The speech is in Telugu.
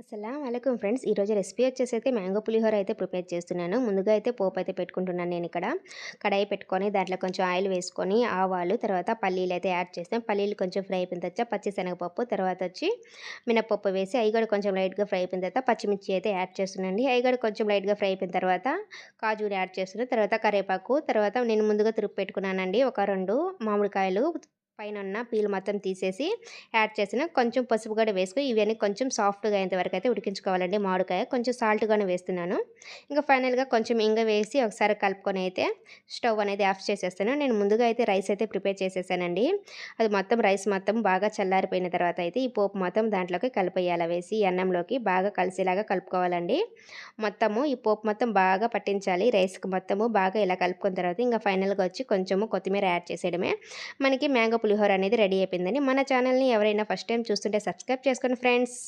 అస్సలాముఅలైకుం ఫ్రెండ్స్. ఈరోజు రెసిపీ వచ్చేసి మ్యాంగో పులిహోర అయితే ప్రిపేర్ చేస్తున్నాను. ముందుగా అయితే పోపు అయితే పెట్టుకుంటున్నాను నేను ఇక్కడ. కడాయి పెట్టుకొని దాంట్లో కొంచెం ఆయిల్ వేసుకొని ఆవాలు, తర్వాత పల్లీలు అయితే యాడ్ చేస్తాం. పల్లీలు కొంచెం ఫ్రై అయిపోయిన తర్వాత పచ్చిశనగపప్పు, తర్వాత వచ్చి మినపప్పు వేసి అవి కూడా కొంచెం లైట్‌గా ఫ్రై అయిపోయిన తర్వాత పచ్చిమిర్చి అయితే యాడ్ చేస్తున్నానండి. అవి కూడా కొంచెం లైట్‌గా ఫ్రై అయిపోయిన తర్వాత కాజుని యాడ్ చేస్తున్నాను. తర్వాత కరివేపాకు, తర్వాత నేను ముందుగా తురిమి పెట్టుకున్నానండి ఒక 2 మామిడికాయలు పైనున్న పీల్ మొత్తం తీసేసి యాడ్ చేసిన కొంచెం పసుపు కూడా వేసుకొని ఇవన్నీ కొంచెం సాఫ్ట్‌గా అయ్యేంత వరకు అయితే ఉడికించుకోవాలండి మామిడికాయ. కొంచెం సాల్ట్ గానే వేస్తున్నాను. ఇంకా ఫైనల్‌గా కొంచెం ఇంగ వేసి ఒకసారి కలుపుకొని అయితే స్టవ్ అనేది ఆఫ్ చేసేస్తాను. నేను ముందుగా అయితే రైస్ అయితే ప్రిపేర్ చేసేసానండి. అది మొత్తం రైస్ మొత్తం బాగా చల్లారిపోయిన తర్వాత అయితే ఈ పోపు మొత్తం దాంట్లోకి కలిపేయాలి వేసి ఈ అన్నంలోకి బాగా కలిసేలాగా కలుపుకోవాలండి. మొత్తము ఈ పోపు మొత్తం బాగా పట్టించాలి రైస్‌కి మొత్తము బాగా ఇలా కలుపుకున్న తర్వాత ఇంక ఫైనల్‌గా వచ్చి కొంచెము కొత్తిమీర యాడ్ చేసేయడమే. మనకి మ్యాంగో పులిహోర అనేది రెడీ అయిపోయిందండి. మన ఛానల్‌ని ఎవరైనా ఫస్ట్ టైమ్ చూస్తుంటే సబ్స్క్రైబ్ చేసుకోండి ఫ్రెండ్స్.